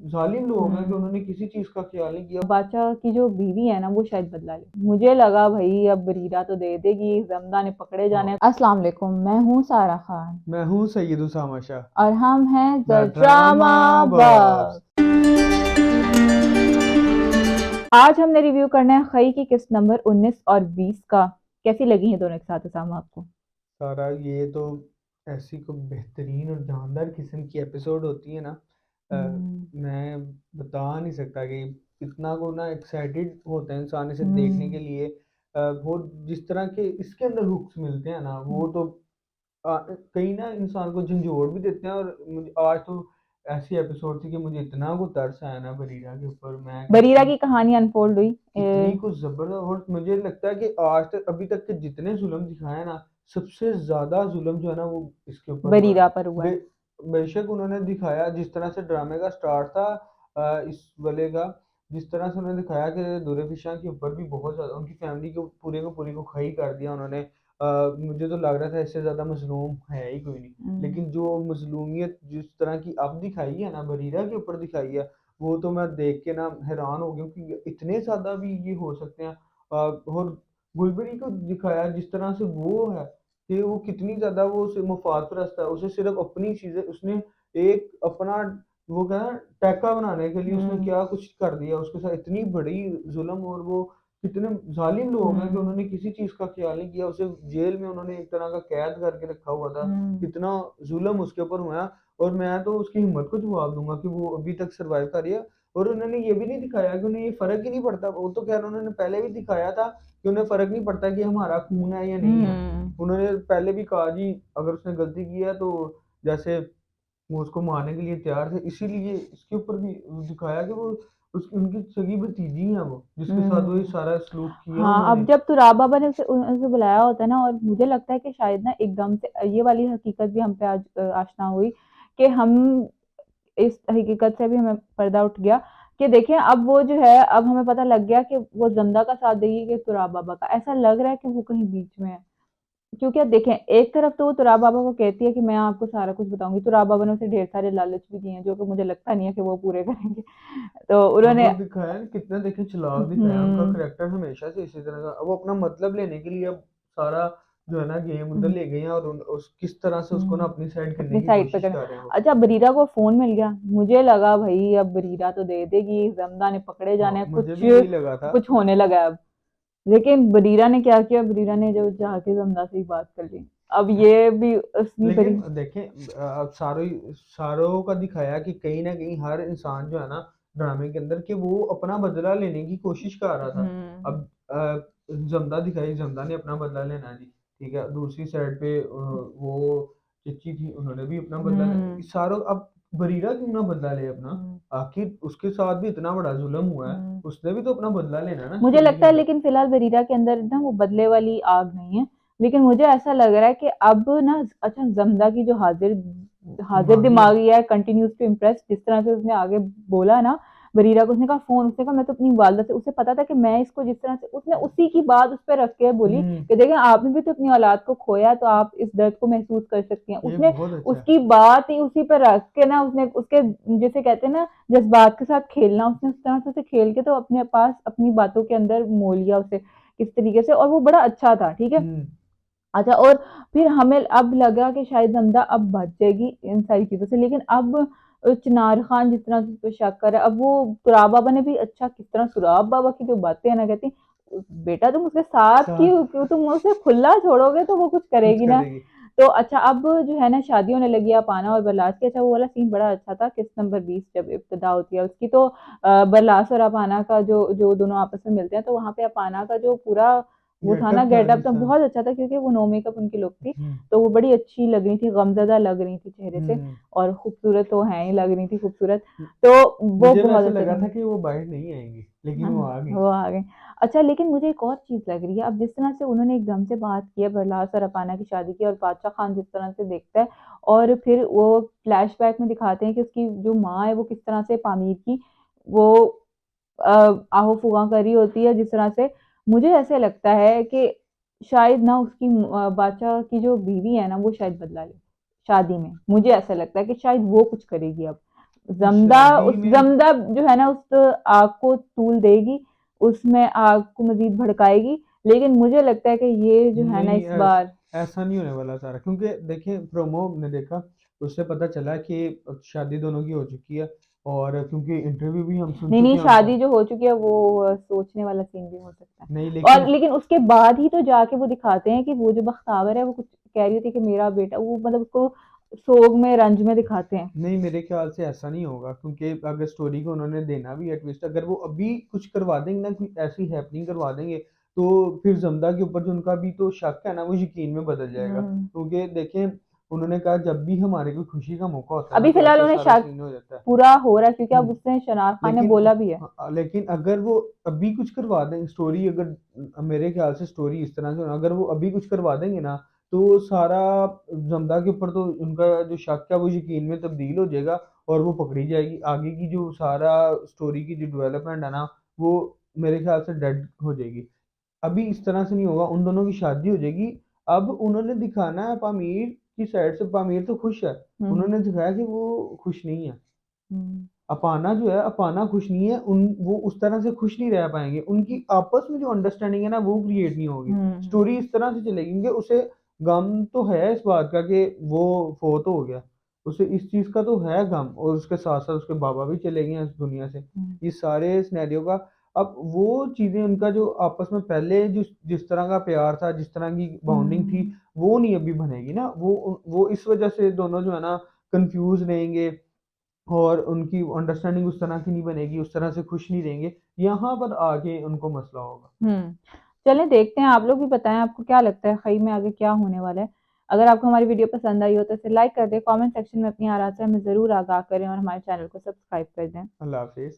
जालिम लोग हैं कि उन्होंने किसी चीज का ख्याल नहीं किया। बादशाह की जो बीवी है ना वो शायद बदला ले। मुझे लगा भाई अब बरीरा तो दे देगी, जमदा ने पकड़े जाने। हाँ, अस्सलाम वालेकुम, मैं हूँ सारा खान मैं हूँ सैयद उसामा शाह। और हम हैं the the drama drama box. Box. आज हमने रिव्यू करना है खई की किस्त नंबर 19 और 20 का। कैसी लगी है दोनों एक साथ उसामा आपको? सारा ये तो ऐसी को बेहतरीन और जानदार किस्म की एपिसोड होती है ना। हम्म। मैं बता नहीं सकता कि कितना को ना एक्साइटेड होते हैं इंसान इसे देखने के हम्म। लिए। वो जिस तरह के इसके अंदर हुक्स मिलते हैं ना वो तो कहीं ना इंसान को झंझोड़ भी देते हैं। और मुझे आज तो ऐसी एपिसोड थी कि मुझे इतना को तरस आया ना बरीरा के ऊपर। मैं बरीरा कहता की कहानी अनफोल्ड हुई। इतनी कुछ जबरदस्त। और मुझे लगता है कि आज तक अभी तक के जितने जुल्म दिखाए ना सबसे ज्यादा जुल्म जो है ना वो इसके ऊपर हुआ है। बरीरा पर हुआ बे, है। बेशक उन्होंने दिखाया जिस तरह से ड्रामे का स्टार्ट था इस वाले का, जिस तरह से उन्होंने दिखाया कि दुर्गा के ऊपर भी बहुत ज्यादा उनकी फैमिली को पूरी को खई कर दिया उन्होंने। मुझे तो लग रहा था इससे ज्यादा मजलूम है ही कोई नहीं। हम्म। लेकिन जो मजलूमियत जिस तरह की अब दिखाई है ना बरीरा के ऊपर दिखाई है वो तो मैं देख के ना हैरान हो गया कि इतने ज्यादा भी ये हो सकते हैं। और गुलबरी को दिखाया जिस तरह से वो है कि वो कितनी ज्यादा वो मुफाद परस्त है। उसे सिर्फ अपनी चीजें उसने एक अपना वो क्या है टैका बनाने के लिए उसने हम्म। क्या कुछ कर दिया उसके साथ इतनी बड़ी जुल्म। और वो कितने जालिम लोग हैं कि हम्म। उन्होंने किसी चीज का ख्याल नहीं किया। उसे जेल में उन्होंने एक तरह का कैद करके रखा हुआ था। हम्म। कितना जुल्म उसके ऊपर हुआ। और मैं तो उसकी हिम्मत को जवाब दूंगा कि वो अभी तक सरवाइव कर रही है। और उन्होंने ये भी नहीं दिखाया कि उन्हें ये फर्क ही नहीं पड़ता। वो तो खैर उन्होंने पहले भी दिखाया था कि उन्हें फर्क नहीं पड़ता कि हमारा खून है या नहीं है। हम्म। उन्होंने पहले भी कहा जी अगर उसने गलती की है तो जैसे वो उसको मारने के लिए तैयार थे। इसीलिए इसके ऊपर भी दिखाया कि वो उनकी सगी भतीजी है वो जिसके साथ वो ये हम्म। सारा सलूक किया हाँ, अब उन्होंने। जब तुराब बाबा ने उसे बुलाया होता है ना, और मुझे लगता है कि शायद ना एकदम से ये वाली हकीकत भी हम पे आज आशना हुई कि हम इस हकीकत से भी हमें पर्दा उठ गया कि देखें अब वो जो है, अब हमें पता लग गया कि वो जंदा का साथ देगी कि तुराब बाबा का। ऐसा लग रहा है कि वो कहीं बीच में है। क्योंकि अब देखें, एक तरफ तो वो तुराब बाबा को कहती है कि मैं आपको सारा कुछ बताऊंगी। तुराब बाबा ने उसे ढेर सारे लालच भी दिए हैं जो कि मुझे लगता नहीं है कि वो पूरे करेंगे। तो अब उन्होंने वो दिखाया है कितना देखे चालाक दिखाया उनका हम्म। करेक्टर हमेशा से इसी तरह का। अब वो अपना मतलब लेने के लिए अब सारा जो है ना गेम उधर ले गए हैं। और उस किस तरह से उसको ना अपनी साइड अपनी करने की साइड पे कोशिश करें। कर रहे हैं वो। अच्छा, बरीरा को फोन मिल गया। मुझे लगा भाई अब बरीरा तो दे देगी, जमदा ने पकड़े हाँ जाने, मुझे कुछ भी यही लगा था। कुछ होने लगा अब। लेकिन बरीरा ने क्या किया, बरीरा ने जो जाके जमदा से ही बात कर ली। अब ये भी उसने बरी। लेकिन देखें अब सारों का दिखाया कि कहीं ना कहीं हर इंसान जो है ना ड्रामे के अंदर कि वो अपना बदला लेने की कोशिश कर रहा था। हम्म। अब जमदा दिखाई जमदा ने अपना बदला लेना जी। ठीक है दूसरी साइड पे वो चिच्ची थी उन्होंने भी अपना बदला लेना। हम्म। इस सारों अब बरीरा क्यों ना बदला ले अपना। हम्म। आखिर उसके साथ भी इतना बड़ा जुल्म हुआ है हम्म। उसने भी तो अपना बदला लेना है ना मुझे स्टोरी के लगता है अंदर। लेकिन फिलहाल बरीरा के अंदर ना वो बदले वाली आग नहीं है। लेकिन मुझे ऐसा लग रहा है कि अब ना, अच्छा, जमदा की जो हाजिर हाजिर दिमागी है। दिमागी है, कंटिन्यूज टू इम्प्रेस, जिस तरह से उसने आगे बोला ना बरीरा को, उसने कहा फोन, उसने कहा मैं तो अपनी वालदा से, उसे पता था कि मैं इसको जिस तरह से, उसने उसी की बात उस पर रख के बोली हम्म। कि देखें आपने भी तो अपनी औलाद को खोया है, तो आप इस दर्द को महसूस कर सकती हैं। ये उसने बहुत अच्छा है। उसकी बात ही उसी पर रख के ना, उसने उसके, जैसे कहते हैं ना, जज्बात के साथ खेलना, उसने उस तरह से उसे खेल के तो अपने पास अपनी बातों के अंदर मोल लिया उसे किस तरीके से, और वो बड़ा अच्छा था। ठीक है। हम्म। अच्छा, और फिर हमें अब लगा कि शायद हमदा अब बच जाएगी इन सारी चीजों से। लेकिन अब चिनार खान जिस तरह से उस पर शक कर रहा है, अब वो तुराब बाबा ने भी, अच्छा, किस तरह तुराब बाबा की जो बातें है ना, कहती बेटा तुम उसके साथ साथ क्यों क्यों तुम उसे खुला छोड़ोगे तो वो कुछ कुछ करेगी ना। करेगी। तो अच्छा, अब जो है ना शादी होने लगी है पाना और बरलास की। अच्छा, वो वाला सीन बड़ा अच्छा था, किस नंबर 20 जब इब्तिदा होती है उसकी, तो बरलास और अपाना का जो जो दोनों आपस में मिलते हैं, तो वहां पे अपाना का जो पूरा वो था ना गेटअप था गेटअप, जिस तो तरह। बहुत अच्छा था क्योंकि वो नो मेकअप उनकी लुक थी। हम्म। तो वो बड़ी अच्छी लग रही थी, गमजदा लग रही थी चेहरे से। हम्म। और खूबसूरत तो है ही, लग रही थी खूबसूरत। तो वो मुझे बहुत वैसे अच्छा लगा था। था कि वो बाहर नहीं आएंगी लेकिन हाँ, वो आ गई। वो आ गए। अच्छा, लेकिन मुझे एक और चीज लग रही है, अब जिस तरह से उन्होंने एकदम से बात की है बरलास और अपाना की शादी की, और बादशाह खान जिस तरह से देखता है, और फिर वो फ्लैशबैक में दिखाते हैं कि उसकी जो माँ है वो किस तरह से पामीर की वो आहो फुगा कर रही होती है जिस तरह से। मुझे ऐसे लगता है कि शायद ना उसकी बादशाह की जो बीवी है ना वो शायद बदला ले शादी में। मुझे ऐसा लगता है कि शायद वो कुछ करेगी अब। शादी में जमदा जो है ना उस आग को तूल देगी, उसमें आग को मजीद भड़काएगी। लेकिन मुझे लगता है कि ये जो है ना नहीं, इस बार ऐसा नहीं होने वाला सारा, क्योंकि देखिए प्रोमो ने देखा, उससे पता चला कि शादी दोनों की हो चुकी है। और क्योंकि इंटरव्यू भी हम सुन नहीं नहीं, चुके हैं उनका। शादी जो हो चुकी है वो सोचने वाला सीन भी हो सकता है। नहीं और लेकिन, लेकिन उसके बाद ही तो जाके वो दिखाते हैं कि वो जो बख्तावर है वो कुछ कह रही थी कि मेरा बेटा, वो मतलब उसको सोग में रंज में दिखाते हैं। नहीं मेरे ख्याल से ऐसा नहीं होगा, क्योंकि अगर स्टोरी को उन्होंने देना भी है ट्विस्ट, अगर वो अभी कुछ करवा देंगे ना, कोई ऐसी हैपनिंग करवा देंगे, तो फिर जमदा के ऊपर जो उनका भी तो शक है ना, वो यकीन में बदल जाएगा। हम्म। क्योंकि देखें, उन्होंने कहा जब भी हमारे कोई खुशी का मौका होता है ना, अभी तो फिलहाल ऐसा उन्हें सारा शक सीन हो जाता है। पूरा हो रहा है क्योंकि अब हम्म। उसने शनार खान ने लेकिन बोला भी है। हाँ, लेकिन अगर वो अभी कुछ करवा दें स्टोरी, अगर मेरे ख्याल से स्टोरी इस तरह से अगर वो अभी कुछ करवा देंगे ना, तो सारा जमदा के ऊपर तो उनका जो शक है वो यकीन में तब्दील हो जाएगा, और वो पकड़ी जाएगी। आगे की जो सारा स्टोरी की जो डेवलपमेंट है ना, वो मेरे ख्याल से डेड हो जाएगी। अभी इस तरह से नहीं होगा, उन दोनों की शादी हो जाएगी। अब उन्होंने दिखाना है पामीर की साइड से, पामीर तो खुश है, हम्म। उन्होंने दिखाया कि वो खुश नहीं है। हम्म। अपाना जो है, अपाना खुश नहीं है, उन वो उस तरह से खुश नहीं रह पाएंगे, उनकी आपस में जो अंडरस्टैंडिंग है ना, वो क्रिएट नहीं होगी। हम्म। स्टोरी इस तरह से चलेगी, क्योंकि उसे गम तो है इस बात का कि वो फोत हो गया, उसे इस चीज का तो है गम, और उसके साथ साथ उसके बाबा भी चले गए हैं इस दुनिया से। हम्म। इस सारे सिनेरियो का, अब वो चीजें उनका जो आपस में पहले जो जिस तरह का प्यार था, जिस तरह की बॉन्डिंग थी, हम्म। वो नहीं अभी बनेगी ना। वो इस वजह से दोनों जो है ना कंफ्यूज रहेंगे, और उनकी अंडरस्टैंडिंग उस तरह की नहीं बनेगी, उस तरह से खुश नहीं रहेंगे। यहाँ पर आगे उनको मसला होगा। हम्म। चलें देखते हैं, आप लोग भी बताएं आपको क्या लगता है खई में आगे क्या होने वाला है। अगर आपको हमारी वीडियो पसंद आई हो तो इसे लाइक कर दें, कमेंट सेक्शन में अपनी आराज़ हमें ज़रूर आगाह करें और हमारे चैनल को सब्सक्राइब कर दें। अल्लाह हाफिज।